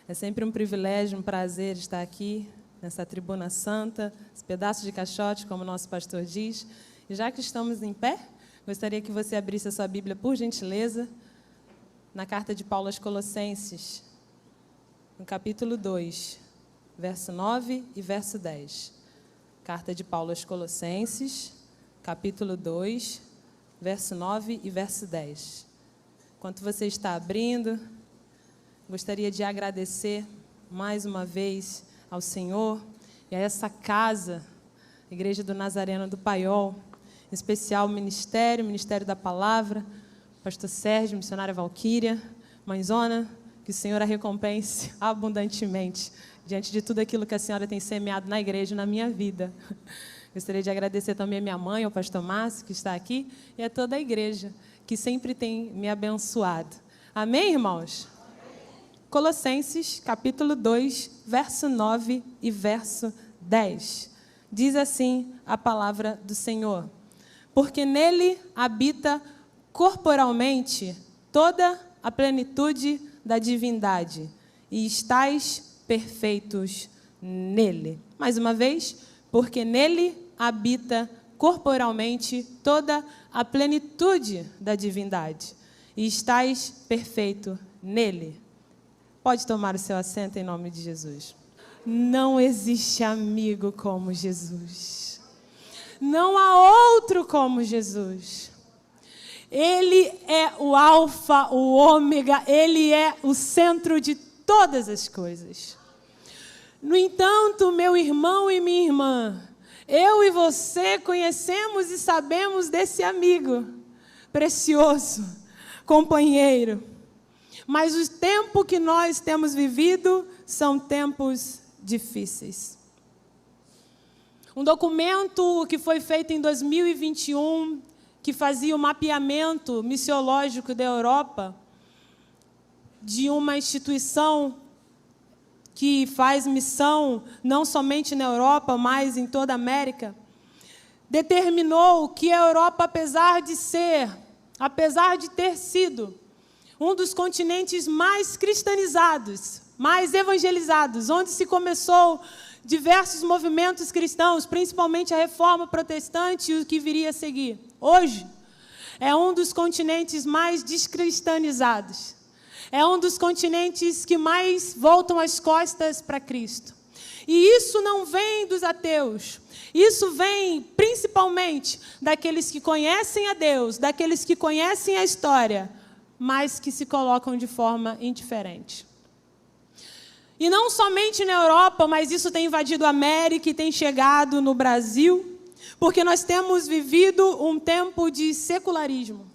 É sempre um privilégio, um prazer estar aqui, nessa tribuna santa, esse pedaço de caixote, como o nosso pastor diz. E já que estamos em pé, gostaria que você abrisse a sua Bíblia, por gentileza, na carta de Paulo aos Colossenses, no capítulo 2, verso 9 e verso 10. Carta de Paulo aos Colossenses, capítulo 2, verso 9 e verso 10. Enquanto você está abrindo, gostaria de agradecer mais uma vez ao Senhor e a essa casa, Igreja do Nazareno do Paiol, em especial o Ministério da Palavra, pastor Sérgio, missionária Valquíria, mãezona, que o Senhor a recompense abundantemente diante de tudo aquilo que a senhora tem semeado na igreja e na minha vida. Gostaria de agradecer também a minha mãe, ao pastor Márcio, que está aqui, e a toda a igreja, que sempre tem me abençoado. Amém, irmãos? Colossenses, capítulo 2, verso 9 e verso 10. Diz assim a palavra do Senhor: porque nele habita corporalmente toda a plenitude da divindade, e estais perfeitos nele. Mais uma vez, porque nele habita corporalmente toda a plenitude da divindade, e estais perfeito nele. Pode tomar o seu assento em nome de Jesus. Não existe amigo como Jesus. Não há outro como Jesus. Ele é o alfa, o ômega, ele é o centro de todas as coisas. No entanto, meu irmão e minha irmã, eu e você conhecemos e sabemos desse amigo precioso, companheiro. Mas o tempo que nós temos vivido são tempos difíceis. Um documento que foi feito em 2021, que fazia o mapeamento missiológico da Europa, de uma instituição que faz missão não somente na Europa, mas em toda a América, determinou que a Europa, apesar de ter sido um dos continentes mais cristianizados, mais evangelizados, onde se começou diversos movimentos cristãos, principalmente a Reforma Protestante e o que viria a seguir. Hoje, é um dos continentes mais descristianizados. É um dos continentes que mais voltam as costas para Cristo. E isso não vem dos ateus. Isso vem principalmente daqueles que conhecem a Deus, daqueles que conhecem a história, mas que se colocam de forma indiferente. E não somente na Europa, mas isso tem invadido a América e tem chegado no Brasil, porque nós temos vivido um tempo de secularismo.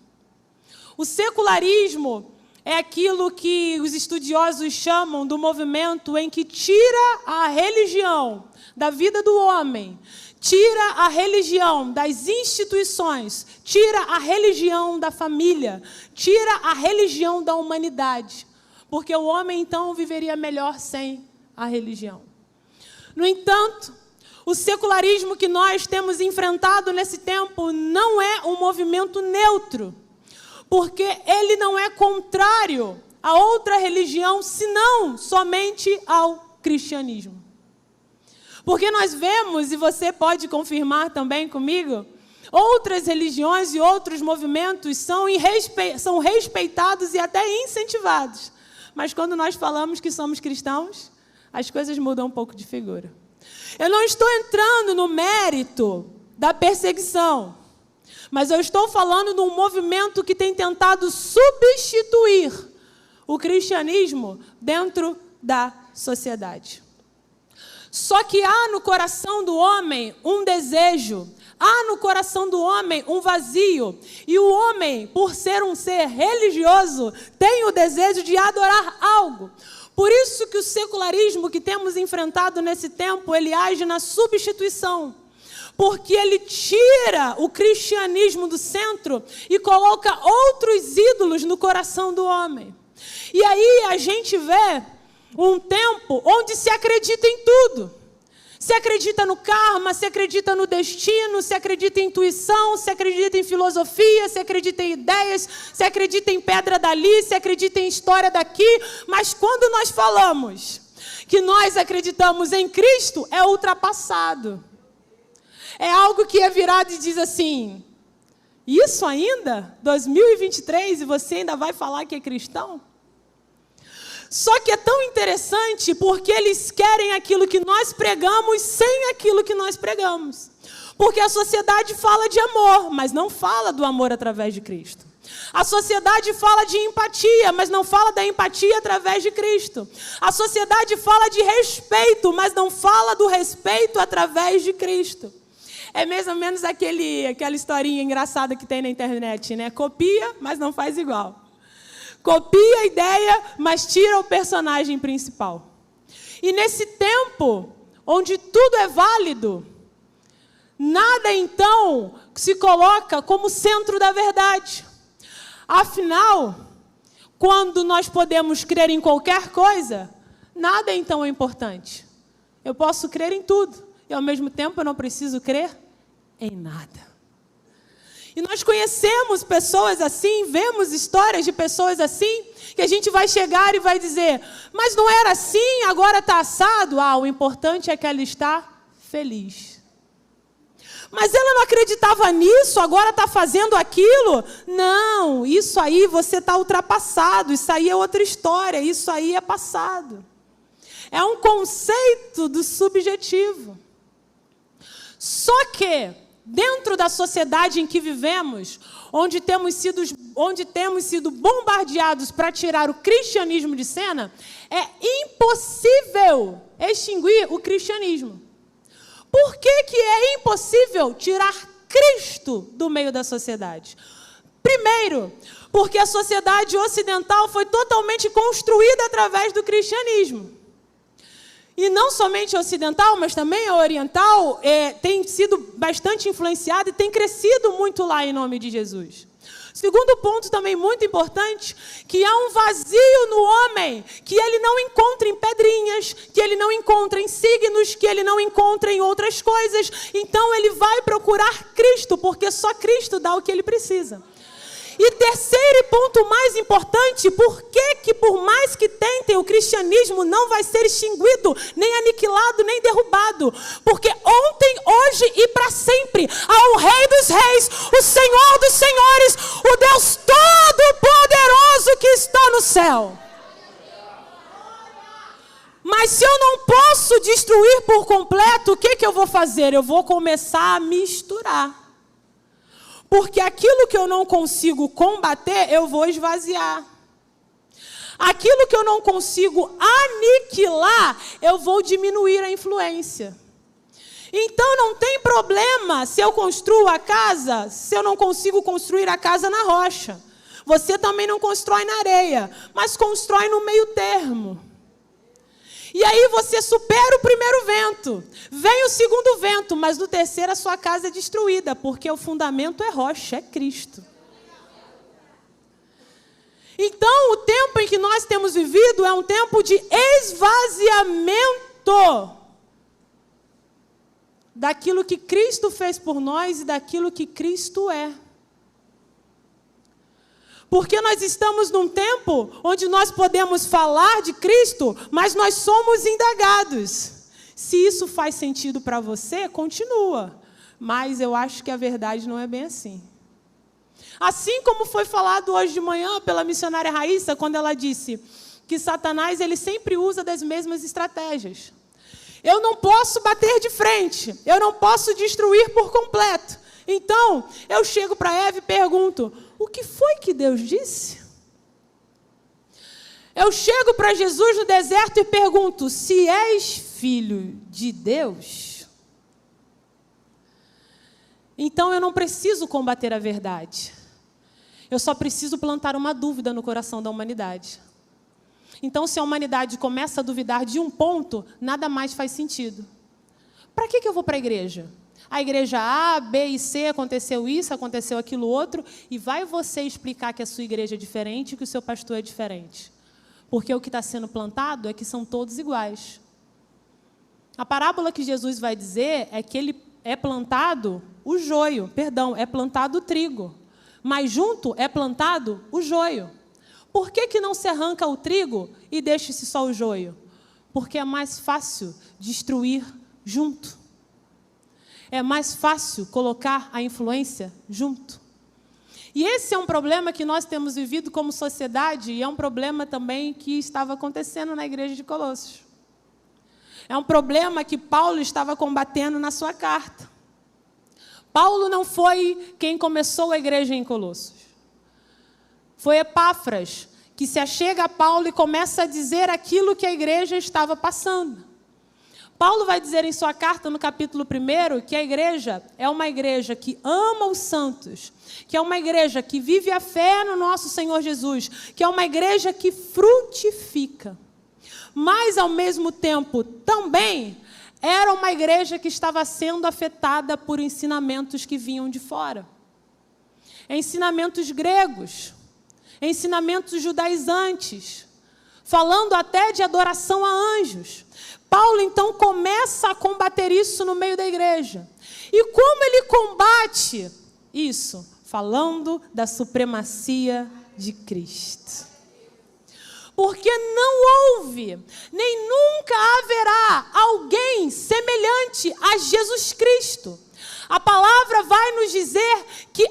O secularismo é aquilo que os estudiosos chamam do movimento em que tira a religião da vida do homem, tira a religião das instituições, tira a religião da família, tira a religião da humanidade, porque o homem então viveria melhor sem a religião. No entanto, o secularismo que nós temos enfrentado nesse tempo não é um movimento neutro, porque ele não é contrário a outra religião, senão somente ao cristianismo. Porque nós vemos, e você pode confirmar também comigo, outras religiões e outros movimentos são respeitados e até incentivados. Mas quando nós falamos que somos cristãos, as coisas mudam um pouco de figura. Eu não estou entrando no mérito da perseguição, mas eu estou falando de um movimento que tem tentado substituir o cristianismo dentro da sociedade. Só que há no coração do homem um desejo, há no coração do homem um vazio. E o homem, por ser um ser religioso, tem o desejo de adorar algo. Por isso que o secularismo que temos enfrentado nesse tempo, ele age na substituição. Porque ele tira o cristianismo do centro e coloca outros ídolos no coração do homem. E aí a gente vê um tempo onde se acredita em tudo. Se acredita no karma, se acredita no destino, se acredita em intuição, se acredita em filosofia, se acredita em ideias, se acredita em pedra dali, se acredita em história daqui. Mas quando nós falamos que nós acreditamos em Cristo, é ultrapassado. É algo que é virado e diz assim, isso ainda? 2023 e você ainda vai falar que é cristão? Só que é tão interessante porque eles querem aquilo que nós pregamos sem aquilo que nós pregamos. Porque a sociedade fala de amor, mas não fala do amor através de Cristo. A sociedade fala de empatia, mas não fala da empatia através de Cristo. A sociedade fala de respeito, mas não fala do respeito através de Cristo. É mais ou menos aquela historinha engraçada que tem na internet, né? Copia, mas não faz igual. Copia a ideia, mas tira o personagem principal. E nesse tempo, onde tudo é válido, nada então se coloca como centro da verdade. Afinal, quando nós podemos crer em qualquer coisa, nada então é importante. Eu posso crer em tudo, e ao mesmo tempo eu não preciso crer em nada. E nós conhecemos pessoas assim, vemos histórias de pessoas assim, que a gente vai chegar e vai dizer, mas não era assim, agora está assado. O importante é que ela está feliz. Mas ela não acreditava nisso, agora está fazendo aquilo. Não, isso aí você está ultrapassado, isso aí é outra história, isso aí é passado. É um conceito do subjetivo. Só que, dentro da sociedade em que vivemos, onde temos sido bombardeados para tirar o cristianismo de cena, é impossível extinguir o cristianismo. Por que é impossível tirar Cristo do meio da sociedade? Primeiro, porque a sociedade ocidental foi totalmente construída através do cristianismo. E não somente a ocidental, mas também a oriental tem sido bastante influenciada e tem crescido muito lá em nome de Jesus. Segundo ponto também muito importante, que há um vazio no homem, que ele não encontra em pedrinhas, que ele não encontra em signos, que ele não encontra em outras coisas. Então ele vai procurar Cristo, porque só Cristo dá o que ele precisa. E terceiro e ponto mais importante, por que por mais que tentem, o cristianismo não vai ser extinguido, nem aniquilado, nem derrubado? Porque ontem, hoje e para sempre, há o Rei dos Reis, o Senhor dos Senhores, o Deus Todo-Poderoso que está no céu. Mas se eu não posso destruir por completo, o que eu vou fazer? Eu vou começar a misturar. Porque aquilo que eu não consigo combater, eu vou esvaziar. Aquilo que eu não consigo aniquilar, eu vou diminuir a influência. Então não tem problema se eu construo a casa, se eu não consigo construir a casa na rocha. Você também não constrói na areia, mas constrói no meio termo. E aí você supera o primeiro vento, vem o segundo vento, mas no terceiro a sua casa é destruída, porque o fundamento é rocha, é Cristo. Então o tempo em que nós temos vivido é um tempo de esvaziamento daquilo que Cristo fez por nós e daquilo que Cristo é. Porque nós estamos num tempo onde nós podemos falar de Cristo, mas nós somos indagados. Se isso faz sentido para você, continua. Mas eu acho que a verdade não é bem assim. Assim como foi falado hoje de manhã pela missionária Raíssa, quando ela disse que Satanás ele sempre usa das mesmas estratégias. Eu não posso bater de frente, eu não posso destruir por completo. Então, eu chego para Eva e pergunto, o que foi que Deus disse? Eu chego para Jesus no deserto e pergunto, se és filho de Deus, então eu não preciso combater a verdade. Eu só preciso plantar uma dúvida no coração da humanidade. Então, se a humanidade começa a duvidar de um ponto, nada mais faz sentido. Para que eu vou para a igreja? A igreja A, B e C, aconteceu isso, aconteceu aquilo outro, e vai você explicar que a sua igreja é diferente e que o seu pastor é diferente. Porque o que está sendo plantado é que são todos iguais. A parábola que Jesus vai dizer é que ele é plantado é plantado o trigo, mas junto é plantado o joio. Por que não se arranca o trigo e deixa-se só o joio? Porque é mais fácil destruir junto. É mais fácil colocar a influência junto. E esse é um problema que nós temos vivido como sociedade e é um problema também que estava acontecendo na igreja de Colossos. É um problema que Paulo estava combatendo na sua carta. Paulo não foi quem começou a igreja em Colossos. Foi Epáfras, que se achega a Paulo e começa a dizer aquilo que a igreja estava passando. Paulo vai dizer em sua carta, no capítulo 1, que a igreja é uma igreja que ama os santos, que é uma igreja que vive a fé no nosso Senhor Jesus, que é uma igreja que frutifica. Mas, ao mesmo tempo, também era uma igreja que estava sendo afetada por ensinamentos que vinham de fora. Ensinamentos gregos, ensinamentos judaizantes, falando até de adoração a anjos. Paulo, então, começa a combater isso no meio da igreja. E como ele combate isso? Falando da supremacia de Cristo. Porque não houve, nem nunca haverá alguém semelhante a Jesus Cristo. A palavra vai nos dizer que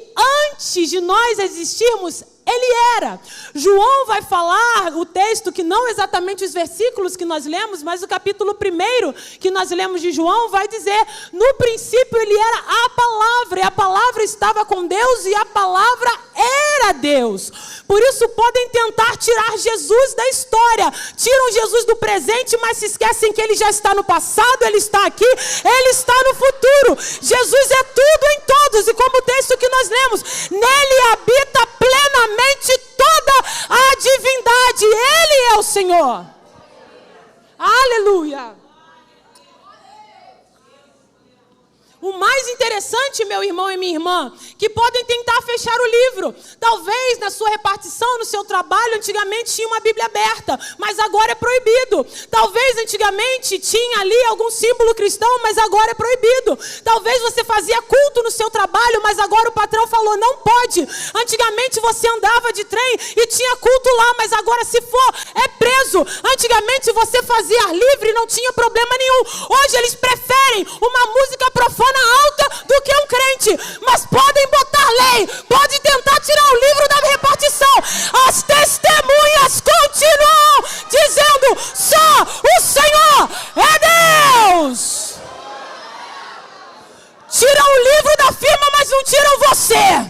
antes de nós existirmos, Ele era. João vai falar o texto, que não exatamente os versículos que nós lemos, mas o capítulo 1 que nós lemos de João vai dizer, no princípio Ele era a palavra, e a palavra estava com Deus, e a palavra era Deus. Por isso podem tentar tirar Jesus da história, tiram Jesus do presente, mas se esquecem que Ele já está no passado, Ele está aqui, Ele está no futuro. Jesus é tudo em todos, e como o texto que nós lemos, nele habita plenamente toda a divindade. Ele é o Senhor. Aleluia. O mais interessante, meu irmão e minha irmã, que podem tentar fechar o livro. Talvez na sua repartição, no seu trabalho, antigamente tinha uma Bíblia aberta, mas agora é proibido. Talvez antigamente tinha ali algum símbolo cristão, mas agora é proibido. Talvez você fazia culto no seu trabalho, mas agora o patrão falou, não pode. Antigamente você andava de trem e tinha culto lá, mas agora se for, é preso. Antigamente você fazia ar livre, não tinha problema nenhum. Hoje eles preferem uma música profana alta do que um crente, mas podem botar lei, pode tentar tirar o livro da repartição, as testemunhas continuam dizendo, só o Senhor é Deus. Tiram o livro da firma, mas não tiram você.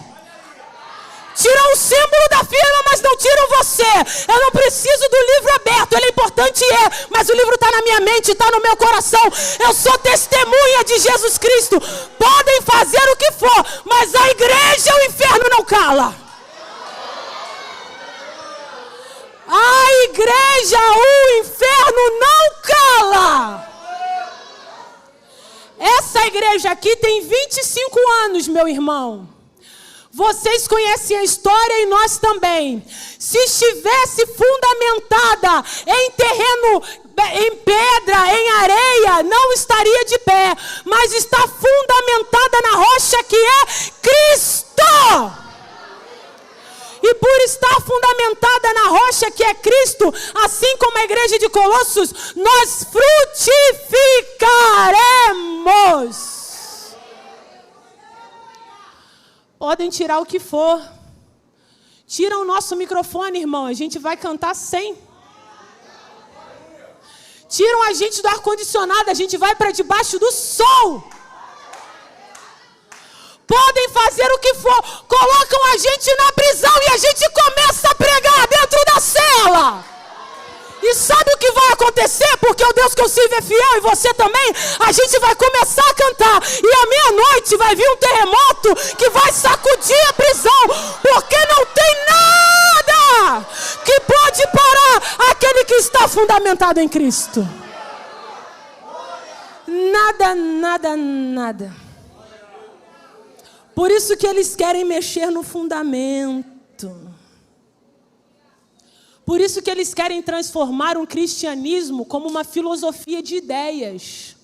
Tiram o símbolo da firma, mas não tiram você. Eu não preciso do livro aberto, ele é importante, mas o livro está na minha mente, está no meu coração. Eu sou testemunha de Jesus Cristo. Podem fazer o que for, mas a igreja, o inferno não cala. A igreja, o inferno não cala. Essa igreja aqui tem 25 anos, meu irmão. Vocês conhecem a história e nós também. Se estivesse fundamentada em terreno, em pedra, em areia, não estaria de pé. Mas está fundamentada na rocha que é Cristo. E por estar fundamentada na rocha que é Cristo, assim como a igreja de Colossos, nós frutificaremos. Podem tirar o que for. Tira o nosso microfone, irmão. A gente vai cantar sem. Tiram a gente do ar-condicionado. A gente vai para debaixo do sol. Podem fazer o que for. Colocam a gente na prisão e a gente começa a pregar dentro da cela. E sabe o que vai acontecer? Porque o Deus que eu sirvo é fiel e você também. A gente vai começar a cantar. E à meia-noite vai vir um terremoto que vai sacudir a prisão. Porque não tem nada que pode parar aquele que está fundamentado em Cristo. Nada, nada, nada. Por isso que eles querem mexer no fundamento. Por isso que eles querem transformar um cristianismo como uma filosofia de ideias.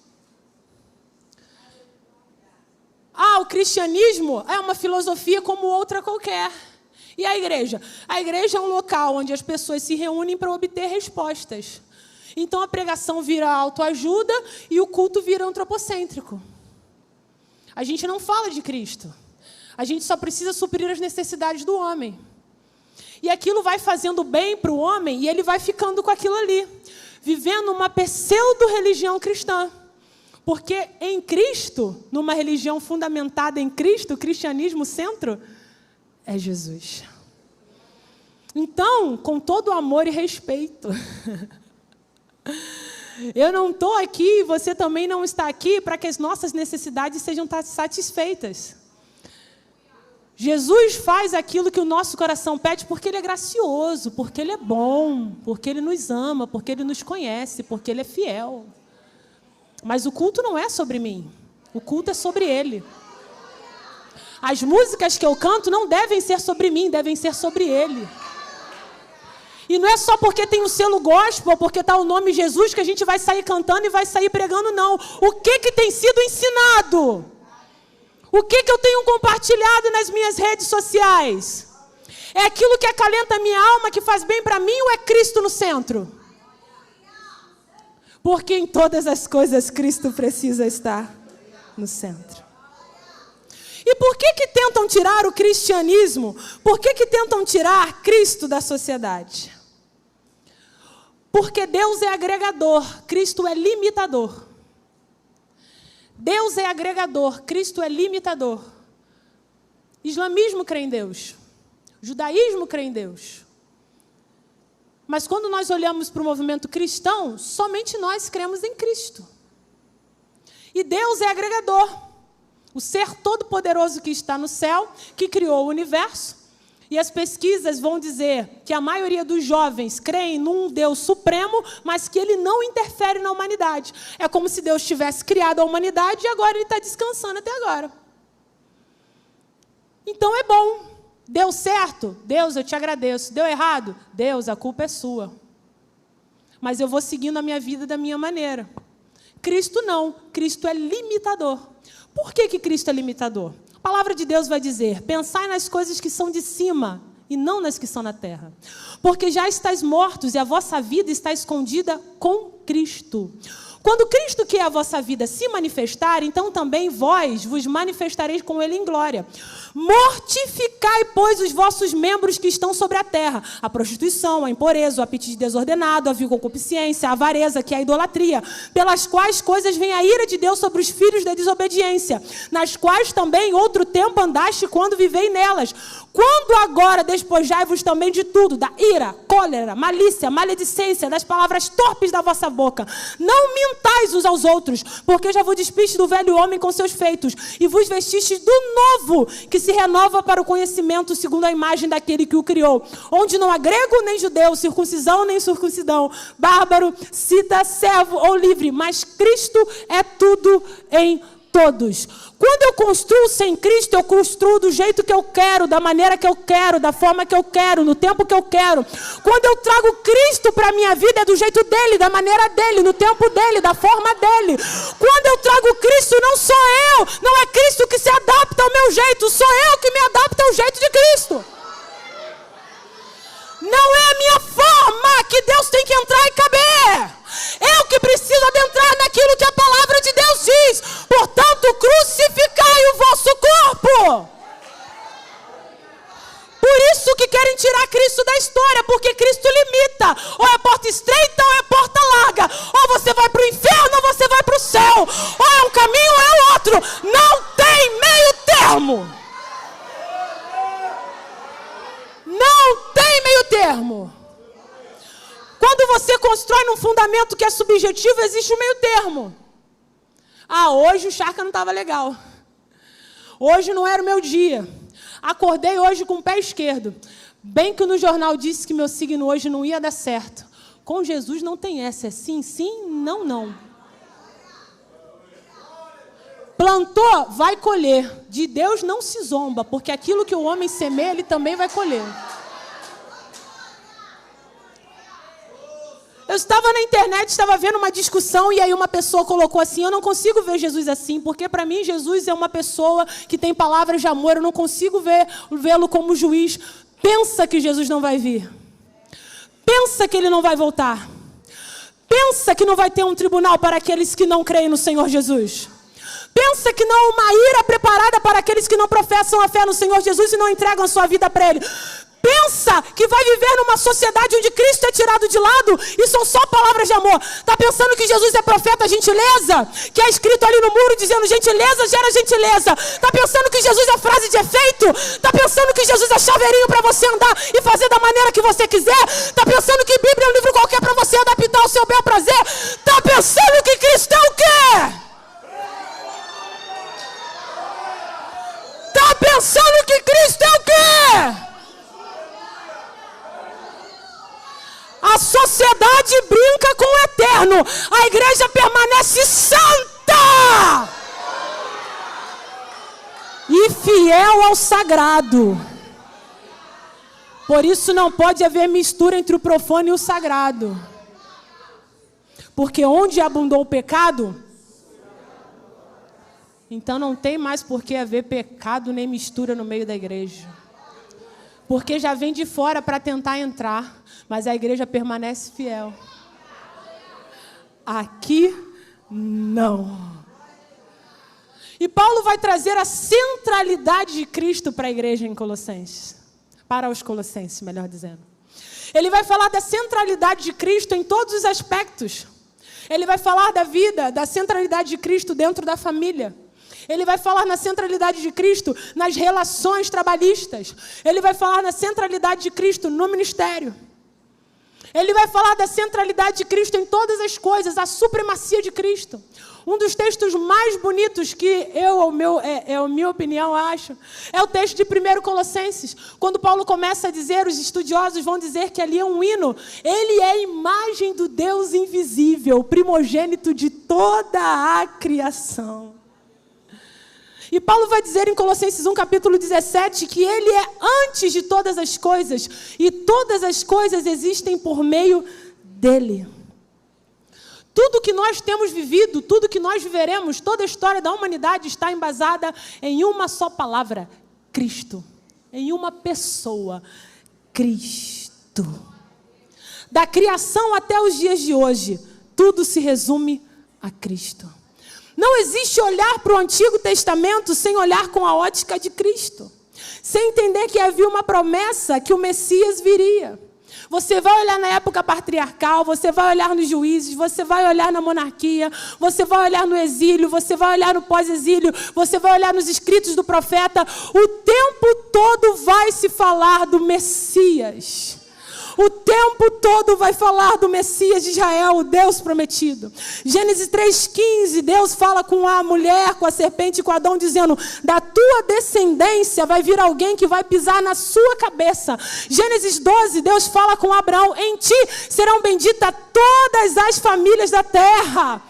o cristianismo é uma filosofia como outra qualquer. E a igreja? A igreja é um local onde as pessoas se reúnem para obter respostas. Então a pregação vira autoajuda e o culto vira antropocêntrico. A gente não fala de Cristo. A gente só precisa suprir as necessidades do homem. E aquilo vai fazendo bem para o homem e ele vai ficando com aquilo ali, vivendo uma pseudo-religião cristã. Porque em Cristo, numa religião fundamentada em Cristo, o cristianismo, o centro é Jesus. Então, com todo amor e respeito, eu não estou aqui, você também não está aqui para que as nossas necessidades sejam satisfeitas. Jesus faz aquilo que o nosso coração pede porque Ele é gracioso, porque Ele é bom, porque Ele nos ama, porque Ele nos conhece, porque Ele é fiel. Mas o culto não é sobre mim, o culto é sobre Ele. As músicas que eu canto não devem ser sobre mim, devem ser sobre Ele. E não é só porque tem um selo gospel, porque está o nome Jesus, que a gente vai sair cantando e vai sair pregando, não. O que tem sido ensinado? O que eu tenho compartilhado nas minhas redes sociais? É aquilo que acalenta a minha alma, que faz bem para mim, ou é Cristo no centro? Porque em todas as coisas Cristo precisa estar no centro. E por que tentam tirar o cristianismo? Por que tentam tirar Cristo da sociedade? Porque Deus é agregador, Cristo é limitador. Deus é agregador, Cristo é limitador. Islamismo crê em Deus. Judaísmo crê em Deus. Mas quando nós olhamos para o movimento cristão, somente nós cremos em Cristo. E Deus é agregador. O ser todo-poderoso que está no céu, que criou o universo. E as pesquisas vão dizer que a maioria dos jovens creem num Deus supremo, mas que Ele não interfere na humanidade. É como se Deus tivesse criado a humanidade e agora Ele está descansando até agora. Então é bom. Deu certo? Deus, eu te agradeço. Deu errado? Deus, a culpa é sua. Mas eu vou seguindo a minha vida da minha maneira. Cristo não. Cristo é limitador. Por que Cristo é limitador? A palavra de Deus vai dizer: pensai nas coisas que são de cima e não nas que são na terra. Porque já estáis mortos e a vossa vida está escondida com Cristo. Quando Cristo, que é a vossa vida, se manifestar, então também vós vos manifestareis com Ele em glória. Mortificai, pois, os vossos membros que estão sobre a terra: a prostituição, a impureza, o apetite desordenado, a vil concupiscência, a avareza, que é a idolatria, pelas quais coisas vem a ira de Deus sobre os filhos da desobediência, nas quais também outro tempo andaste quando vivei nelas. Quando agora despojai-vos também de tudo, da ira, cólera, malícia, maledicência, das palavras torpes da vossa boca. Não mintais uns aos outros, porque já vos despiste do velho homem com seus feitos, e vos vestiste do novo, que se renova para o conhecimento segundo a imagem daquele que o criou, onde não há grego nem judeu, circuncisão nem circuncisão, bárbaro, cita, servo ou livre, mas Cristo é tudo em todos. Quando eu construo sem Cristo, eu construo do jeito que eu quero, da maneira que eu quero, da forma que eu quero, no tempo que eu quero. Quando eu trago Cristo para a minha vida, é do jeito dele, da maneira dele, no tempo dele, da forma dele. Quando eu trago Cristo, não sou eu, não é Cristo que se adapta ao meu jeito, sou eu que me adapto ao jeito de Cristo. Não é a minha forma que Deus tem que entrar e caber. Eu que preciso adentrar naquilo que a palavra de Deus diz. Portanto, crucificai o vosso corpo. Por isso que querem tirar Cristo da história, porque Cristo limita. Ou é porta estreita ou é porta larga. Ou você vai para o inferno ou você vai para o céu. Ou é um caminho ou é outro. Não tem meio termo. Não tem meio termo. Quando você constrói num fundamento que é subjetivo, existe um meio termo. Ah, hoje o charca não estava legal. Hoje não era o meu dia. Acordei hoje com o pé esquerdo. Bem que no jornal disse que meu signo hoje não ia dar certo. Com Jesus não tem essa. É sim, sim, não, não. Plantou, vai colher. De Deus não se zomba, porque aquilo que o homem semeia, ele também vai colher. Eu estava na internet, estava vendo uma discussão e aí uma pessoa colocou assim: eu não consigo ver Jesus assim, porque para mim Jesus é uma pessoa que tem palavras de amor, eu não consigo vê-lo como juiz. Pensa que Jesus não vai vir. Pensa que ele não vai voltar. Pensa que não vai ter um tribunal para aqueles que não creem no Senhor Jesus. Pensa que não há uma ira preparada para aqueles que não professam a fé no Senhor Jesus e não entregam a sua vida para Ele. Pensa que vai viver numa sociedade onde Cristo é tirado de lado e são só palavras de amor. Está pensando que Jesus é profeta gentileza? Que é escrito ali no muro dizendo gentileza gera gentileza. Está pensando que Jesus é frase de efeito? Está pensando que Jesus é chaveirinho para você andar e fazer da maneira que você quiser? Está pensando que Bíblia é um livro qualquer para você adaptar ao seu bel prazer? Está pensando que Cristo é o quê? Está pensando que Cristo é o quê? A sociedade brinca com o eterno. A igreja permanece santa e fiel ao sagrado. Por isso não pode haver mistura entre o profano e o sagrado. Porque onde abundou o pecado, então não tem mais por que haver pecado nem mistura no meio da igreja. Porque já vem de fora para tentar entrar. Mas a igreja permanece fiel. Aqui, não. E Paulo vai trazer a centralidade de Cristo para a igreja em Colossenses. Para os Colossenses, melhor dizendo. Ele vai falar da centralidade de Cristo em todos os aspectos. Ele vai falar da vida, da centralidade de Cristo dentro da família. Ele vai falar na centralidade de Cristo nas relações trabalhistas. Ele vai falar na centralidade de Cristo no ministério. Ele vai falar da centralidade de Cristo em todas as coisas, a supremacia de Cristo. Um dos textos mais bonitos que a minha opinião, acho, é o texto de 1 Colossenses. Quando Paulo começa a dizer, os estudiosos vão dizer que ali é um hino. Ele é a imagem do Deus invisível, primogênito de toda a criação. E Paulo vai dizer em Colossenses 1, capítulo 17, que ele é antes de todas as coisas, e todas as coisas existem por meio dele. Tudo que nós temos vivido, tudo que nós viveremos, toda a história da humanidade está embasada em uma só palavra: Cristo. Em uma pessoa: Cristo. Da criação até os dias de hoje, tudo se resume a Cristo. Não existe olhar para o Antigo Testamento sem olhar com a ótica de Cristo. Sem entender que havia uma promessa que o Messias viria. Você vai olhar na época patriarcal, você vai olhar nos juízes, você vai olhar na monarquia, você vai olhar no exílio, você vai olhar no pós-exílio, você vai olhar nos escritos do profeta. O tempo todo vai se falar do Messias. O tempo todo vai falar do Messias de Israel, o Deus prometido. Gênesis 3,15, Deus fala com a mulher, com a serpente e com Adão, dizendo: da tua descendência vai vir alguém que vai pisar na sua cabeça. Gênesis 12, Deus fala com Abraão: em ti serão benditas todas as famílias da terra.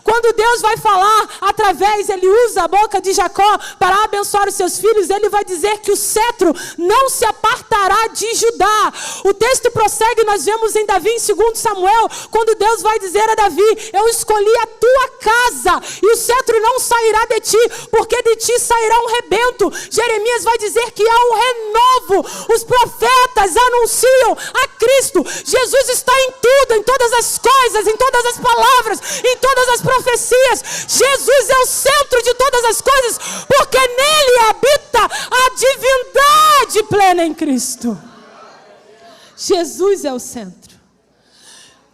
Quando Deus vai falar através, ele usa a boca de Jacó para abençoar os seus filhos, ele vai dizer que o cetro não se apartará de Judá. O texto prossegue, nós vemos em Davi, em 2 Samuel, quando Deus vai dizer a Davi: eu escolhi a tua casa e o cetro não sairá de ti, porque de ti sairá um rebento. Jeremias vai dizer que há um renovo. Os profetas anunciam a Cristo. Jesus está em tudo, em todas as coisas, em todas as palavras, em todas as profecias. Jesus é o centro de todas as coisas, porque nele habita a divindade plena em Cristo. Jesus é o centro.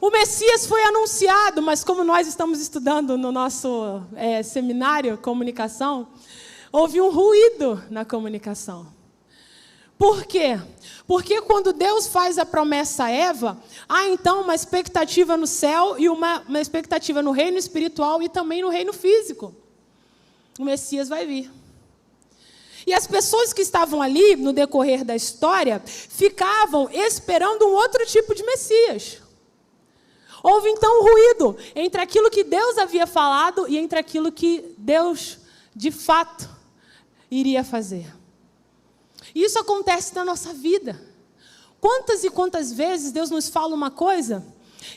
O Messias foi anunciado, mas como nós estamos estudando no nosso seminário comunicação, houve um ruído na comunicação. Por quê? Porque quando Deus faz a promessa a Eva, há então uma expectativa no céu e uma expectativa no reino espiritual e também no reino físico. O Messias vai vir. E as pessoas que estavam ali, no decorrer da história, ficavam esperando um outro tipo de Messias. Houve então um ruído entre aquilo que Deus havia falado e entre aquilo que Deus, de fato, iria fazer. E isso acontece na nossa vida. Quantas e quantas vezes Deus nos fala uma coisa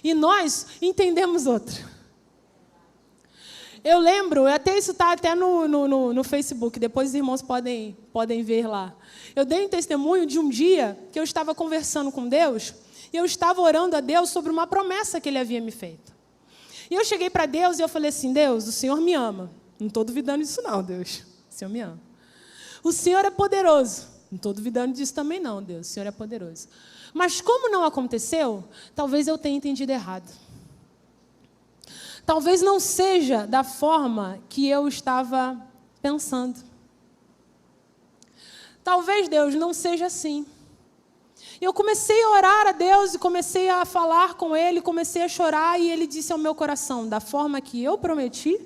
E nós entendemos outra. Eu lembro, até isso está até no Facebook, depois os irmãos podem ver lá. Eu dei um testemunho de um dia que eu estava conversando com Deus e eu estava orando a Deus sobre uma promessa que Ele havia me feito. E eu cheguei para Deus e eu falei assim, Deus, o Senhor me ama. Não estou duvidando disso não, Deus. O Senhor me ama. O Senhor é poderoso. Não estou duvidando disso também não, Deus. O Senhor é poderoso. Mas como não aconteceu, talvez eu tenha entendido errado. Talvez não seja da forma que eu estava pensando. Talvez, Deus, não seja assim. E eu comecei a orar a Deus e comecei a falar com Ele, comecei a chorar e Ele disse ao meu coração, da forma que eu prometi,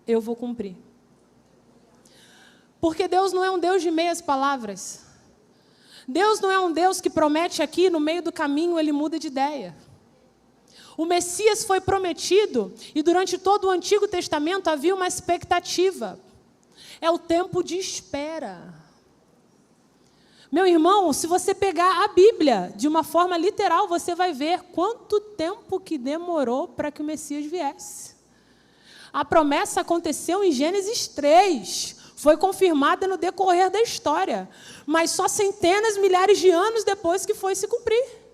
eu vou cumprir. Porque Deus não é um Deus de meias palavras. Deus não é um Deus que promete aqui, no meio do caminho Ele muda de ideia. O Messias foi prometido e durante todo o Antigo Testamento havia uma expectativa. É o tempo de espera. Meu irmão, se você pegar a Bíblia de uma forma literal, você vai ver quanto tempo que demorou para que o Messias viesse. A promessa aconteceu em Gênesis 3, foi confirmada no decorrer da história, mas só centenas, milhares de anos depois que foi se cumprir.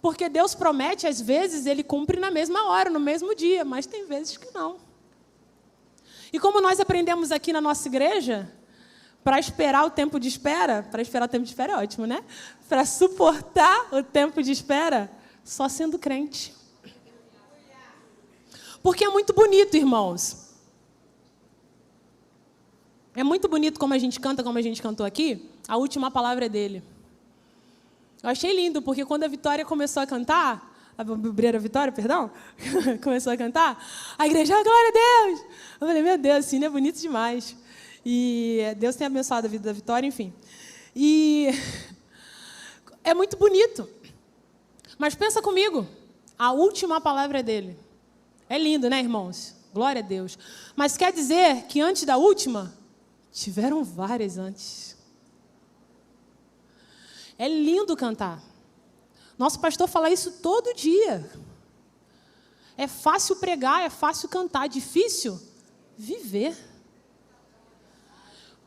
Porque Deus promete, às vezes, Ele cumpre na mesma hora, no mesmo dia, mas tem vezes que não. E como nós aprendemos aqui na nossa igreja, para esperar o tempo de espera é ótimo, né? Para suportar o tempo de espera, só sendo crente. Porque é muito bonito, irmãos. É muito bonito como a gente canta, como a gente cantou aqui, a última palavra é dele. Eu achei lindo, porque quando a Vitória começou a cantar, a obreira Vitória, perdão, começou a cantar, a igreja, glória a Deus! Eu falei, meu Deus, assim, é bonito demais. E Deus tem abençoado a vida da Vitória, enfim. E é muito bonito. Mas pensa comigo, a última palavra é dele. É lindo, né, irmãos? Glória a Deus. Mas quer dizer que antes da última, tiveram várias antes. É lindo cantar. Nosso pastor fala isso todo dia. É fácil pregar, é fácil cantar, difícil viver.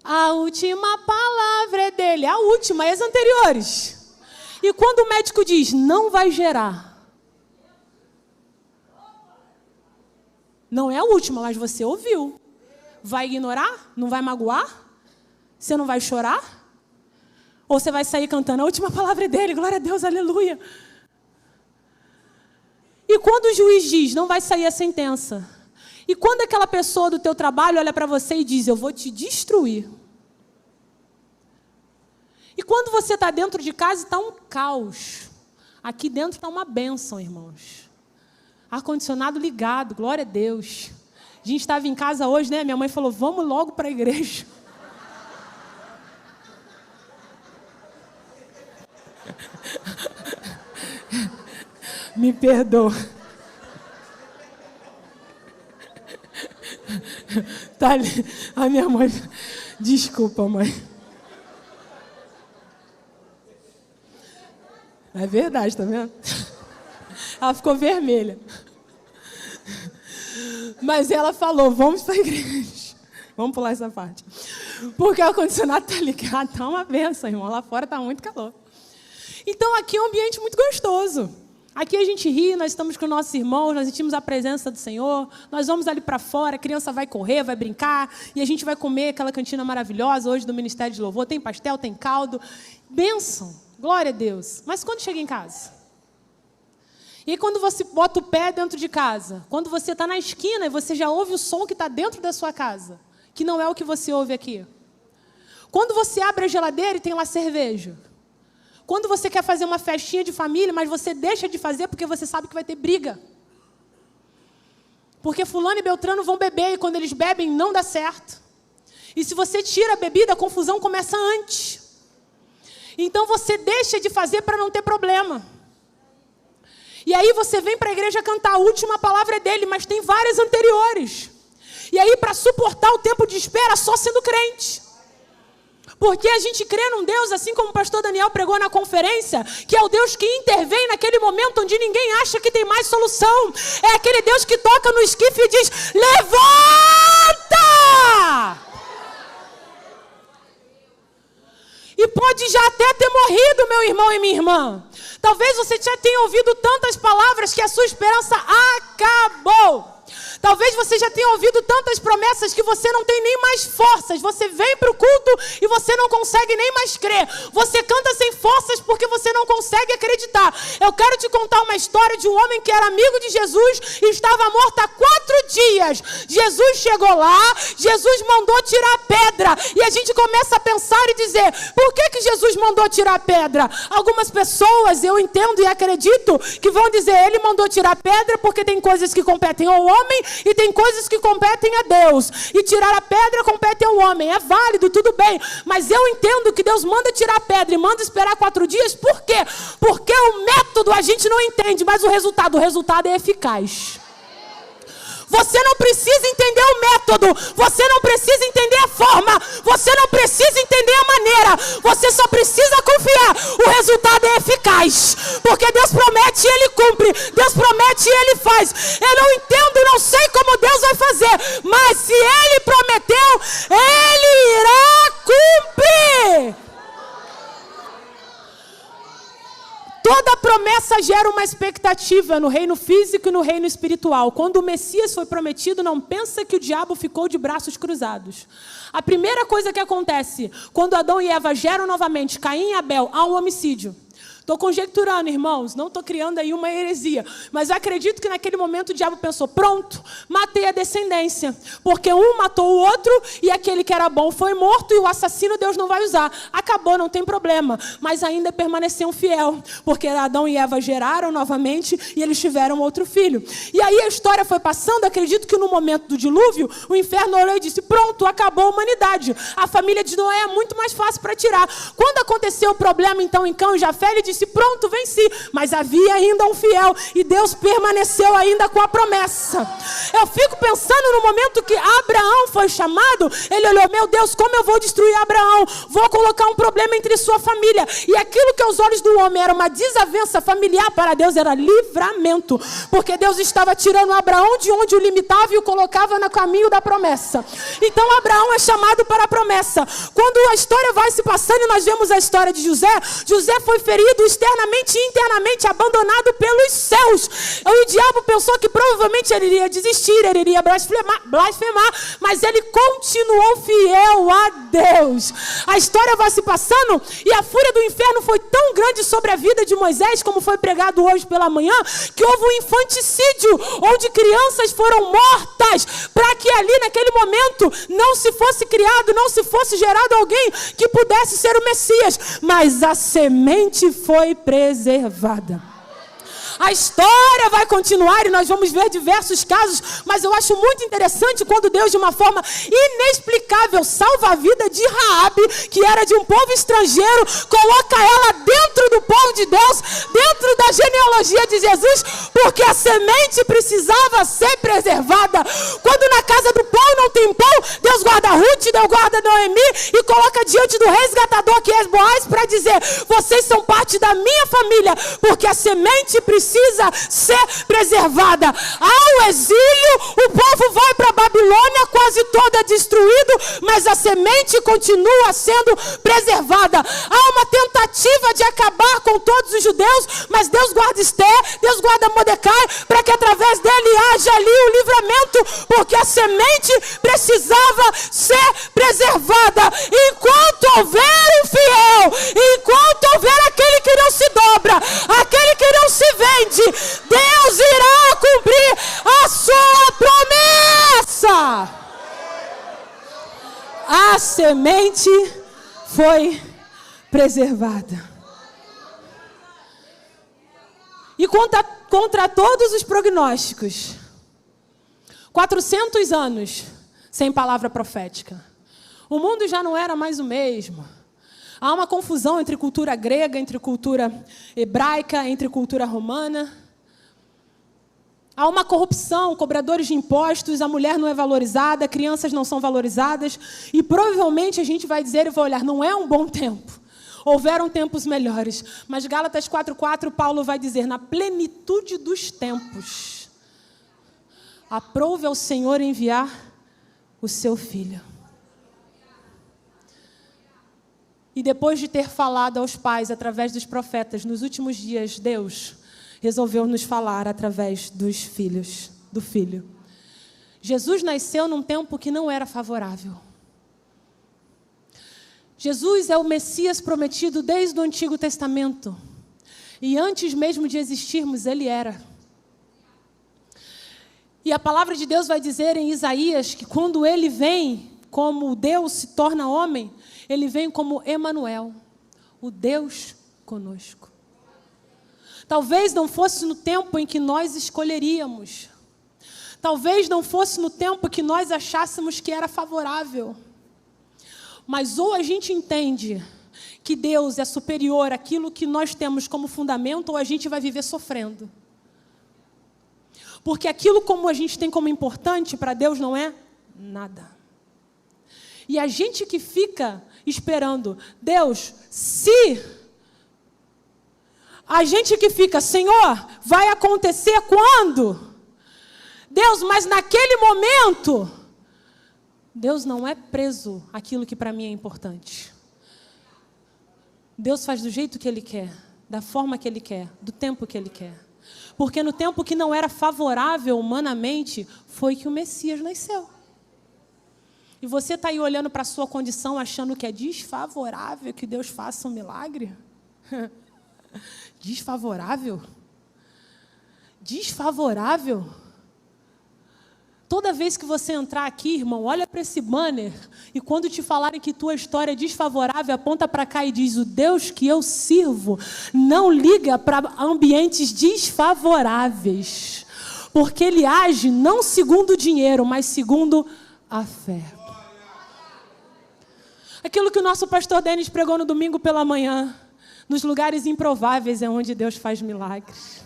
A última palavra é dele, a última, e as anteriores. E quando o médico diz, não vai gerar. Não é a última, mas você ouviu. Vai ignorar? Não vai magoar? Você não vai chorar? Ou você vai sair cantando, a última palavra é dele, glória a Deus, aleluia. E quando o juiz diz, não vai sair a sentença. E quando aquela pessoa do teu trabalho olha para você e diz, eu vou te destruir. E quando você está dentro de casa, está um caos. Aqui dentro está uma bênção, irmãos. Ar-condicionado ligado, glória a Deus. A gente estava em casa hoje, né? Minha mãe falou, vamos logo para a igreja. Me perdoa. Tá ali. A minha mãe. Desculpa, mãe. É verdade, tá vendo? Ela ficou vermelha. Mas ela falou, vamos para a igreja. Vamos pular essa parte. Porque o ar-condicionado tá ligado, tá uma benção, irmão. Lá fora tá muito calor. Então aqui é um ambiente muito gostoso. Aqui a gente ri, nós estamos com nossos irmãos, nós sentimos a presença do Senhor, nós vamos ali para fora, a criança vai correr, vai brincar, e a gente vai comer aquela cantina maravilhosa hoje do Ministério de Louvor, tem pastel, tem caldo, bênção, glória a Deus. Mas quando chega em casa? E quando você bota o pé dentro de casa? Quando você está na esquina e você já ouve o som que está dentro da sua casa, que não é o que você ouve aqui? Quando você abre a geladeira e tem lá cerveja? Quando você quer fazer uma festinha de família, mas você deixa de fazer porque você sabe que vai ter briga. Porque fulano e beltrano vão beber e quando eles bebem não dá certo. E se você tira a bebida, a confusão começa antes. Então você deixa de fazer para não ter problema. E aí você vem para a igreja cantar, a última palavra é dele, mas tem várias anteriores. E aí para suportar o tempo de espera, só sendo crente. Porque a gente crê num Deus, assim como o pastor Daniel pregou na conferência, que é o Deus que intervém naquele momento onde ninguém acha que tem mais solução. É aquele Deus que toca no esquife e diz: levanta! E pode já até ter morrido, meu irmão e minha irmã. Talvez você já tenha ouvido tantas palavras que a sua esperança acabou. Talvez você já tenha ouvido tantas promessas que você não tem nem mais forças. Você vem para o culto e você não consegue nem mais crer. Você canta sem forças porque você não consegue acreditar. Eu quero te contar uma história de um homem que era amigo de Jesus e estava morto há 4 dias. Jesus chegou lá, Jesus mandou tirar a pedra. E a gente começa a pensar e dizer: por que Jesus mandou tirar a pedra? Algumas pessoas, eu entendo e acredito, que vão dizer: ele mandou tirar a pedra porque tem coisas que competem ao homem e tem coisas que competem a Deus. E tirar a pedra compete ao homem. É válido, tudo bem. Mas eu entendo que Deus manda tirar a pedra e manda esperar 4 dias. Por quê? Porque o método a gente não entende, mas o resultado é eficaz. Você não precisa entender o método, você não precisa entender a forma, você não precisa entender a maneira, você só precisa confiar. O resultado é eficaz, porque Deus promete e Ele cumpre, Deus promete e Ele faz. Eu não entendo, não sei como Deus vai fazer, mas se Ele prometeu, Ele irá cumprir. Toda promessa gera uma expectativa no reino físico e no reino espiritual. Quando o Messias foi prometido, não pensa que o diabo ficou de braços cruzados. A primeira coisa que acontece quando Adão e Eva geram novamente Caim e Abel, há um homicídio. Estou conjecturando, irmãos, não estou criando aí uma heresia, mas eu acredito que naquele momento o diabo pensou: pronto, matei a descendência, porque um matou o outro e aquele que era bom foi morto e o assassino Deus não vai usar. Acabou, não tem problema, mas ainda permaneciam fiel, porque Adão e Eva geraram novamente e eles tiveram outro filho. E aí a história foi passando, acredito que no momento do dilúvio, o inferno olhou e disse: pronto, acabou a humanidade, a família de Noé é muito mais fácil para tirar. Quando aconteceu o problema então em Cão e Jafé, ele disse: pronto, venci. Mas havia ainda um fiel e Deus permaneceu ainda com a promessa. Eu fico pensando no momento que Abraão foi chamado, ele olhou: meu Deus, como eu vou destruir Abraão? Vou colocar um problema entre sua família. E aquilo que aos olhos do homem era uma desavença familiar, para Deus era livramento, porque Deus estava tirando Abraão de onde o limitava e o colocava no caminho da promessa. Então Abraão é chamado para a promessa. Quando a história vai se passando e nós vemos a história de José, José foi ferido externamente e internamente, abandonado pelos céus. E o diabo pensou que provavelmente ele iria desistir, ele iria blasfemar, mas ele continuou fiel a Deus. A história vai se passando e a fúria do inferno foi tão grande sobre a vida de Moisés, como foi pregado hoje pela manhã, que houve um infanticídio, onde crianças foram mortas, para que ali naquele momento não se fosse criado, não se fosse gerado alguém que pudesse ser o Messias, mas a semente foi preservada. A história vai continuar e nós vamos ver diversos casos, mas eu acho muito interessante quando Deus, de uma forma inexplicável, salva a vida de Raabe, que era de um povo estrangeiro, coloca ela dentro do povo de Deus, dentro da genealogia de Jesus, porque a semente precisava ser preservada. Quando na casa do pão não tem pão, Deus guarda Ruth, Deus guarda Noemi e coloca diante do resgatador, que é Boaz, para dizer: vocês são parte da minha família, porque a semente precisa ser preservada. Ao exílio, o povo vai para a Babilônia quase toda destruído, mas a semente continua sendo preservada. Há uma tentativa de acabar com todos os judeus, mas Deus guarda Esther, Deus guarda Mordecai, para que através dele haja ali o livramento, porque a semente precisava ser preservada. Enquanto houver um fiel, enquanto houver aquele que não se dobra, aquele que não se vende, Deus irá cumprir a sua promessa. A semente foi preservada. E contra todos os prognósticos, 400 anos sem palavra profética. O mundo já não era mais o mesmo. Há uma confusão entre cultura grega, entre cultura hebraica, entre cultura romana. Há uma corrupção, cobradores de impostos, a mulher não é valorizada, crianças não são valorizadas, e provavelmente a gente vai dizer e vai olhar, não é um bom tempo. Houveram tempos melhores. Mas Gálatas 4:4, Paulo vai dizer, na plenitude dos tempos, aprove ao Senhor enviar o seu Filho. E depois de ter falado aos pais através dos profetas, nos últimos dias, Deus resolveu nos falar através dos filhos, do Filho. Jesus nasceu num tempo que não era favorável. Jesus é o Messias prometido desde o Antigo Testamento. E antes mesmo de existirmos, Ele era. E a palavra de Deus vai dizer em Isaías que quando Ele vem, como Deus se torna homem, Ele vem como Emanuel, o Deus conosco. Talvez não fosse no tempo em que nós escolheríamos. Talvez não fosse no tempo que nós achássemos que era favorável. Mas ou a gente entende que Deus é superior àquilo que nós temos como fundamento, ou a gente vai viver sofrendo. Porque aquilo como a gente tem como importante, para Deus não é nada. E a gente que fica esperando, Deus, se... A gente que fica, Senhor, vai acontecer quando? Deus, mas naquele momento, Deus não é preso àquilo que para mim é importante. Deus faz do jeito que Ele quer, da forma que Ele quer, do tempo que Ele quer. Porque no tempo que não era favorável humanamente, foi que o Messias nasceu. E você está aí olhando para a sua condição, achando que é desfavorável que Deus faça um milagre? Desfavorável? Desfavorável? Toda vez que você entrar aqui, irmão, olha para esse banner e quando te falarem que tua história é desfavorável, aponta para cá e diz, o Deus que eu sirvo não liga para ambientes desfavoráveis, porque Ele age não segundo o dinheiro, mas segundo a fé. Aquilo que o nosso pastor Denis pregou no domingo pela manhã, nos lugares improváveis é onde Deus faz milagres.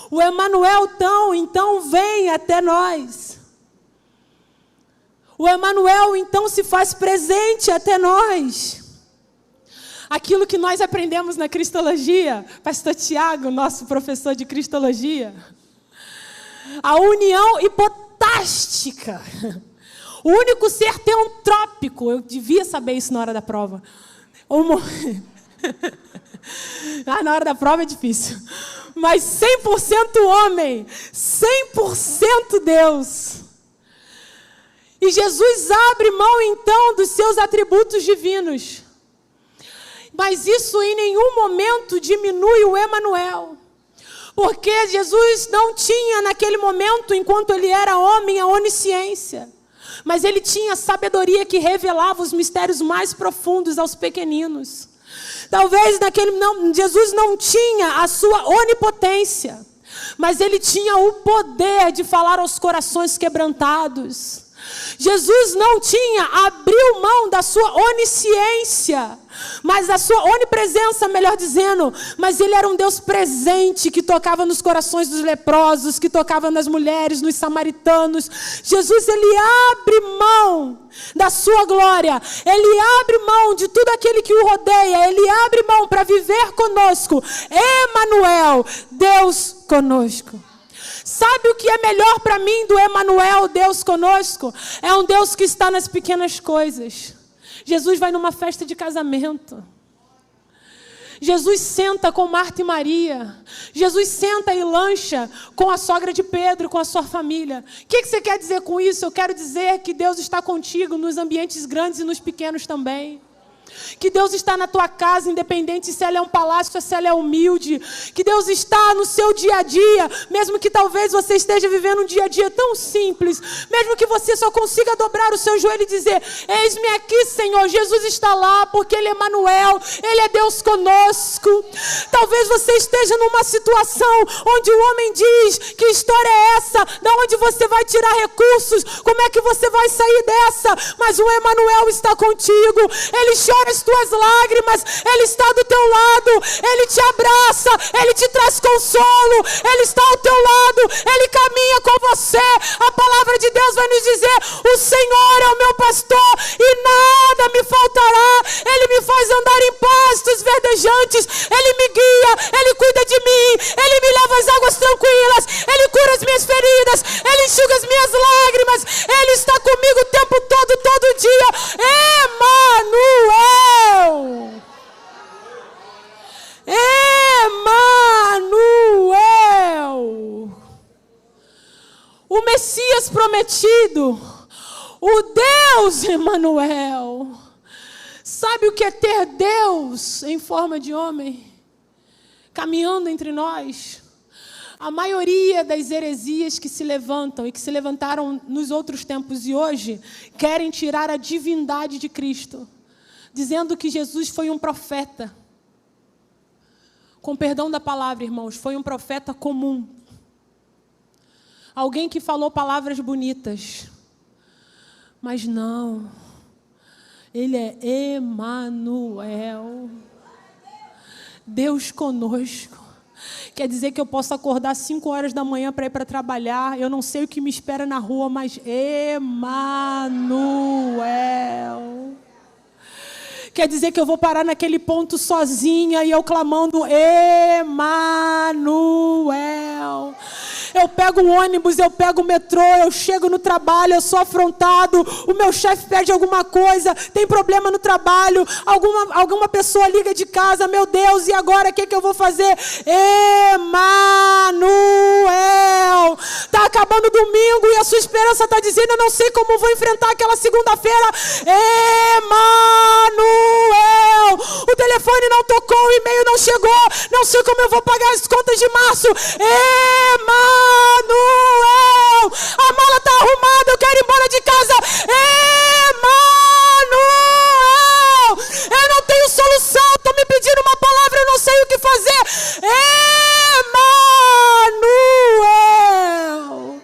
O Emanuel então vem até nós. O Emanuel então se faz presente até nós. Aquilo que nós aprendemos na Cristologia, pastor Tiago, nosso professor de Cristologia, a união hipotástica. O único ser teantrópico, eu devia saber isso na hora da prova. Na hora da prova é difícil. Mas 100% homem, 100% Deus. E Jesus abre mão então dos seus atributos divinos. Mas isso em nenhum momento diminui o Emanuel. Porque Jesus não tinha naquele momento, enquanto ele era homem, a onisciência. Mas ele tinha a sabedoria que revelava os mistérios mais profundos aos pequeninos. Talvez Jesus não tinha a sua onipotência, mas ele tinha o poder de falar aos corações quebrantados. Jesus não abriu mão da sua onisciência, mas da sua onipresença, melhor dizendo, mas ele era um Deus presente, que tocava nos corações dos leprosos, que tocava nas mulheres, nos samaritanos. Jesus, ele abre mão da sua glória, ele abre mão de tudo aquele que o rodeia, ele abre mão para viver conosco. Emanuel, Deus conosco. Sabe o que é melhor para mim do Emanuel, Deus conosco? É um Deus que está nas pequenas coisas. Jesus vai numa festa de casamento. Jesus senta com Marta e Maria. Jesus senta e lancha com a sogra de Pedro, com a sua família. O que você quer dizer com isso? Eu quero dizer que Deus está contigo nos ambientes grandes e nos pequenos também. Que Deus está na tua casa, independente se ela é um palácio ou se ela é humilde. Que Deus está no seu dia a dia, mesmo que talvez você esteja vivendo um dia a dia tão simples, mesmo que você só consiga dobrar o seu joelho e dizer: eis-me aqui, Senhor. Jesus está lá porque Ele é Emanuel, Ele é Deus conosco. Talvez você esteja numa situação onde o homem diz: que história é essa? Da onde você vai tirar recursos? Como é que você vai sair dessa? Mas o Emanuel está contigo. Ele chora chora as tuas lágrimas, Ele está do teu lado, Ele te abraça, Ele te traz consolo, Ele está ao teu lado, Ele caminha com você. A palavra de Deus vai nos dizer: o Senhor é o meu pastor e nada me faltará. Ele me faz andar em pastos verdejantes, Ele me guia, Ele cuida de mim, Ele me leva às águas tranquilas, Ele cura as minhas feridas, Ele enxuga as minhas lágrimas, Ele está comigo o tempo todo, todo dia. Emanuel! Emanuel! O Messias prometido, o Deus Emanuel. Sabe o que é ter Deus em forma de homem, caminhando entre nós? A maioria das heresias que se levantam e que se levantaram nos outros tempos e hoje querem tirar a divindade de Cristo, dizendo que Jesus foi um profeta. Com perdão da palavra, irmãos, foi um profeta comum. Alguém que falou palavras bonitas. Mas não. Ele é Emanuel. Deus conosco. Quer dizer que eu posso acordar 5 horas da manhã para ir para trabalhar. Eu não sei o que me espera na rua, mas Emanuel. Quer dizer que eu vou parar naquele ponto sozinha e eu clamando Emanuel. Eu pego um ônibus, eu pego o metrô, eu chego no trabalho, eu sou afrontado, o meu chefe pede alguma coisa, tem problema no trabalho, alguma pessoa liga de casa, meu Deus, e agora o que eu vou fazer? Emanuel. Está acabando o domingo e a sua esperança está dizendo: eu não sei como vou enfrentar aquela segunda-feira. Emanuel. O telefone não tocou, o e-mail não chegou, não sei como eu vou pagar as contas de março. Emanuel. A mala está arrumada, eu quero ir embora de casa. Emanuel. Eu não tenho solução, estão me pedindo uma palavra, eu não sei o que fazer. Emanuel.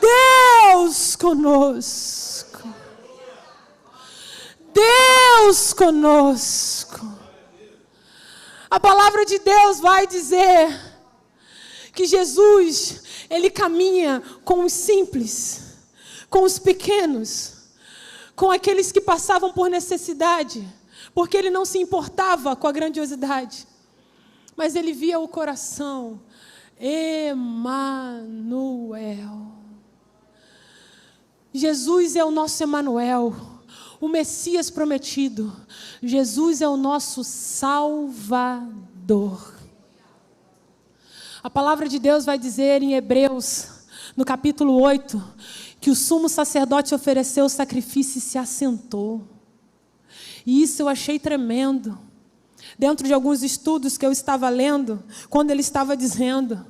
Deus conosco. Deus conosco. A palavra de Deus vai dizer que Jesus, Ele caminha com os simples, com os pequenos, com aqueles que passavam por necessidade, porque Ele não se importava com a grandiosidade, mas Ele via o coração. Emanuel. Jesus é o nosso Emanuel, o Messias prometido. Jesus é o nosso Salvador. A palavra de Deus vai dizer em Hebreus, no capítulo 8, que o sumo sacerdote ofereceu o sacrifício e se assentou. E isso eu achei tremendo. Dentro de alguns estudos que eu estava lendo, quando ele estava dizendo,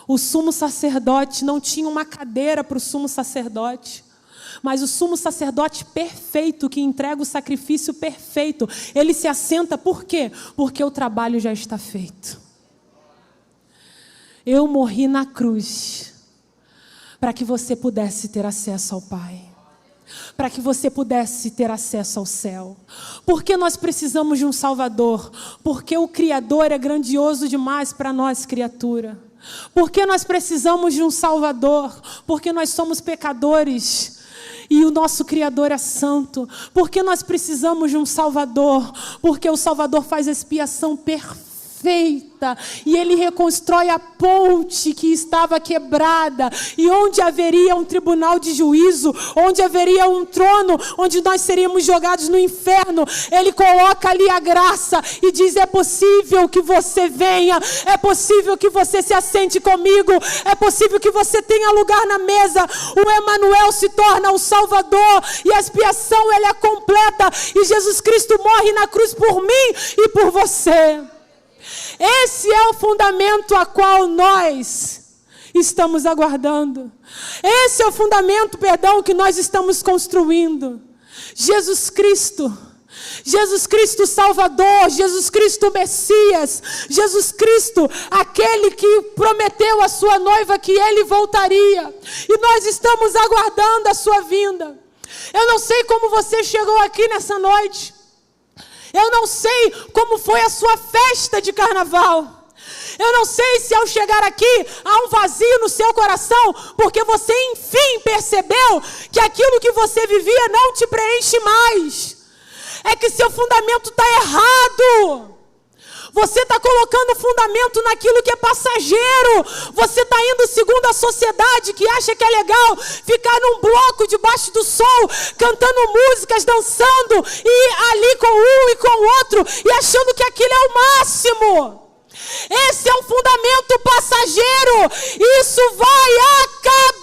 o sumo sacerdote não tinha uma cadeira para o sumo sacerdote, mas o sumo sacerdote perfeito, que entrega o sacrifício perfeito, ele se assenta. Por quê? Porque o trabalho já está feito. Eu morri na cruz para que você pudesse ter acesso ao Pai, para que você pudesse ter acesso ao céu. Por que nós precisamos de um Salvador? Porque o Criador é grandioso demais para nós, criatura. Por que nós precisamos de um Salvador? Porque nós somos pecadores e o nosso Criador é santo. Por que nós precisamos de um Salvador? Porque o Salvador faz expiação perfeita e Ele reconstrói a ponte que estava quebrada, e onde haveria um tribunal de juízo, onde haveria um trono, onde nós seríamos jogados no inferno, Ele coloca ali a graça e diz: é possível que você venha, é possível que você se assente comigo, é possível que você tenha lugar na mesa. O Emanuel se torna o Salvador e a expiação ela é completa, e Jesus Cristo morre na cruz por mim e por você. Esse é o fundamento a qual nós estamos aguardando. Esse é o fundamento, que nós estamos construindo. Jesus Cristo Salvador, Jesus Cristo Messias, Jesus Cristo, aquele que prometeu à sua noiva que Ele voltaria. E nós estamos aguardando a sua vinda. Eu não sei como você chegou aqui nessa noite. Eu não sei como foi a sua festa de carnaval. Eu não sei se ao chegar aqui há um vazio no seu coração, porque você enfim percebeu que aquilo que você vivia não te preenche mais. É que seu fundamento está errado. Você está colocando fundamento naquilo que é passageiro. Você está indo segundo a sociedade que acha que é legal ficar num bloco debaixo do sol, cantando músicas, dançando, e ali com um e com o outro, e achando que aquilo é o máximo. Esse é um fundamento passageiro. Isso vai acabar.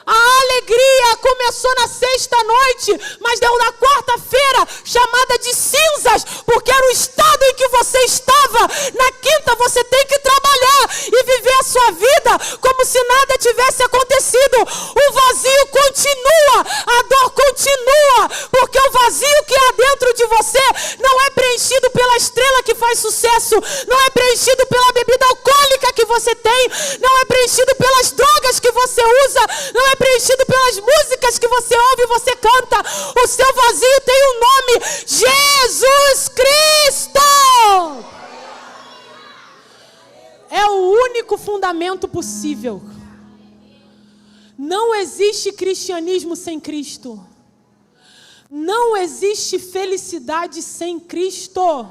A alegria começou na sexta-noite, mas deu na quarta-feira, chamada de cinzas, porque era o estado em que você estava. Na quinta você tem que trabalhar e viver a sua vida como se nada tivesse acontecido. O vazio continua, a dor continua, porque o vazio que há dentro de você não é preenchido pela estrela que faz sucesso, não é preenchido pela bebida alcoólica que você tem, não é preenchido pelas drogas que você usa, não é preenchido pelas músicas que você ouve e você canta. O seu vazio tem um nome: Jesus Cristo. É o único fundamento possível. Não existe cristianismo sem Cristo. Não existe felicidade sem Cristo.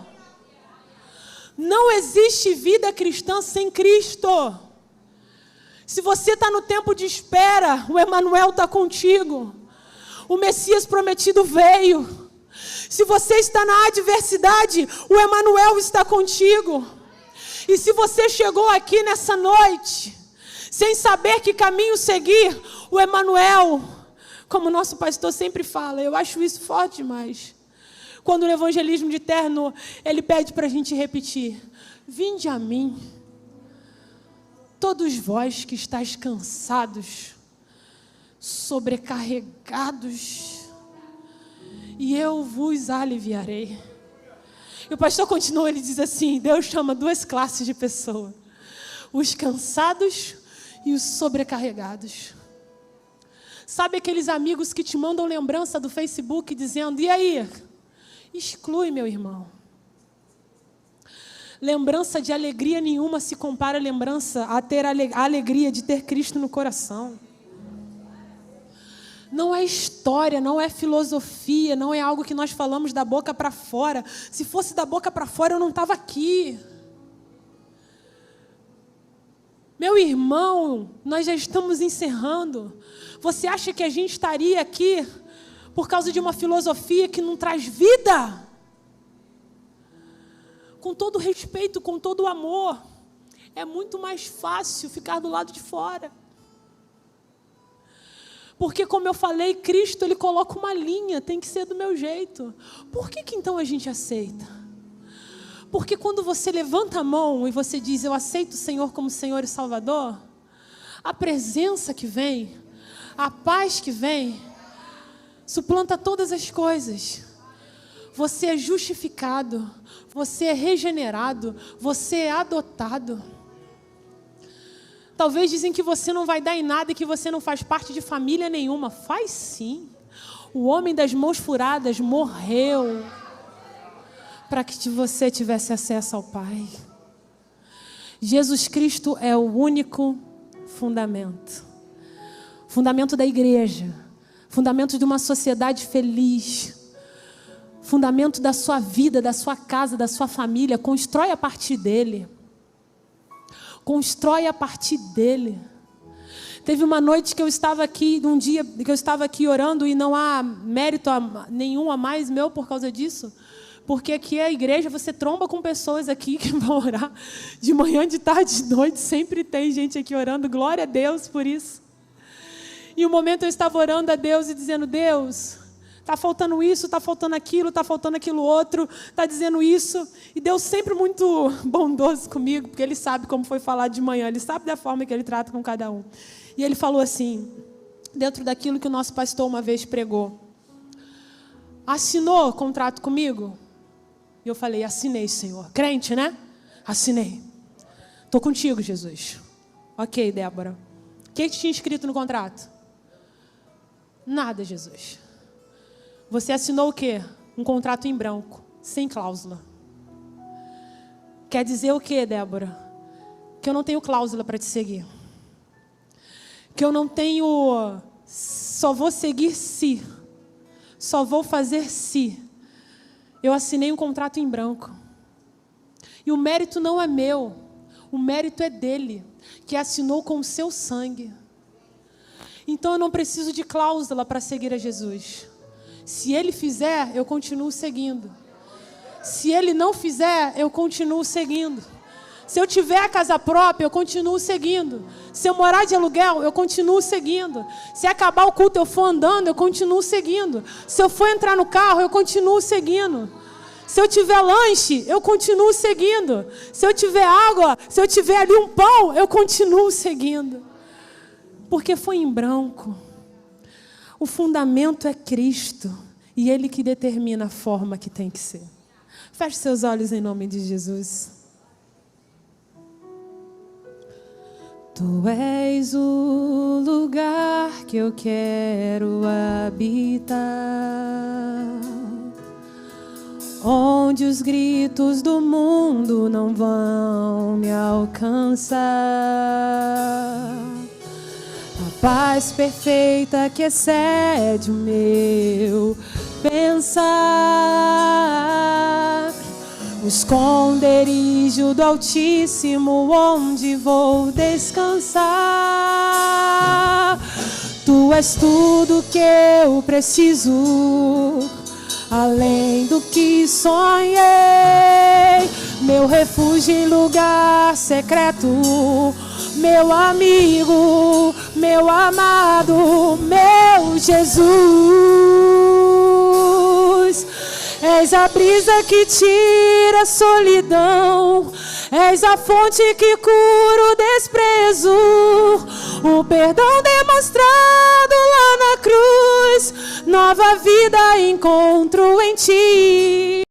Não existe vida cristã sem Cristo. Se você está no tempo de espera, o Emanuel está contigo. O Messias prometido veio. Se você está na adversidade, o Emanuel está contigo. E se você chegou aqui nessa noite, sem saber que caminho seguir, o Emanuel, como o nosso pastor sempre fala, eu acho isso forte demais. Quando no evangelismo de terno, ele pede para a gente repetir: vinde a mim, todos vós que estáis cansados, sobrecarregados, e eu vos aliviarei. E o pastor continua, ele diz assim: Deus chama duas classes de pessoas: os cansados e os sobrecarregados. Sabe aqueles amigos que te mandam lembrança do Facebook dizendo: e aí? Exclui, meu irmão. Lembrança de alegria nenhuma se compara a lembrança a ter a alegria de ter Cristo no coração. Não é história, não é filosofia, não é algo que nós falamos da boca para fora. Se fosse da boca para fora, eu não estava aqui. Meu irmão, nós já estamos encerrando. Você acha que a gente estaria aqui por causa de uma filosofia que não traz vida? Com todo respeito, com todo amor, é muito mais fácil ficar do lado de fora. Porque, como eu falei, Cristo, Ele coloca uma linha, tem que ser do meu jeito. Por que então a gente aceita? Porque quando você levanta a mão e você diz: eu aceito o Senhor como Senhor e Salvador, a presença que vem, a paz que vem, suplanta todas as coisas. Você é justificado, você é regenerado, você é adotado. Talvez dizem que você não vai dar em nada e que você não faz parte de família nenhuma. Faz sim. O homem das mãos furadas morreu para que você tivesse acesso ao Pai. Jesus Cristo é o único fundamento. Fundamento da igreja. Fundamento de uma sociedade feliz. Fundamento da sua vida, da sua casa, da sua família. Constrói a partir dele. Constrói a partir dele. Teve uma noite que eu estava aqui, num dia que eu estava aqui orando, e não há mérito nenhum a mais meu por causa disso. Porque aqui é a igreja, você tromba com pessoas aqui que vão orar de manhã, de tarde, de noite. Sempre tem gente aqui orando, glória a Deus por isso. E um momento eu estava orando a Deus e dizendo: Deus, está faltando isso, está faltando aquilo outro, está dizendo isso. E Deus sempre muito bondoso comigo, porque Ele sabe como foi falar de manhã, Ele sabe da forma que Ele trata com cada um. E Ele falou assim, dentro daquilo que o nosso pastor uma vez pregou: assinou contrato comigo? E eu falei: assinei, Senhor. Crente, né? Assinei. Estou contigo, Jesus. Ok, Débora. O que tinha escrito no contrato? Nada, Jesus. Você assinou o quê? Um contrato em branco, sem cláusula. Quer dizer o quê, Débora? Que eu não tenho cláusula para te seguir. Que eu não tenho... Só vou seguir se. Só vou fazer se. Eu assinei um contrato em branco. E o mérito não é meu. O mérito é dele, que assinou com o seu sangue. Então eu não preciso de cláusula para seguir a Jesus. Se ele fizer, eu continuo seguindo. Se ele não fizer, eu continuo seguindo. Se eu tiver a casa própria, eu continuo seguindo. Se eu morar de aluguel, eu continuo seguindo. Se acabar o culto eu for andando, eu continuo seguindo. Se eu for entrar no carro, eu continuo seguindo. Se eu tiver lanche, eu continuo seguindo. Se eu tiver água, se eu tiver ali um pão, eu continuo seguindo. Porque foi em branco. O fundamento é Cristo. E Ele que determina a forma que tem que ser. Feche seus olhos em nome de Jesus. Tu és o lugar que eu quero habitar, onde os gritos do mundo não vão me alcançar. A paz perfeita que excede o meu pensar, o esconderijo do Altíssimo, onde vou descansar. Tu és tudo que eu preciso, além do que sonhei, meu refúgio em lugar secreto, meu amigo, meu amado, meu Jesus. És a brisa que tira a solidão, és a fonte que cura o desprezo, o perdão demonstrado lá na cruz, nova vida encontro em ti.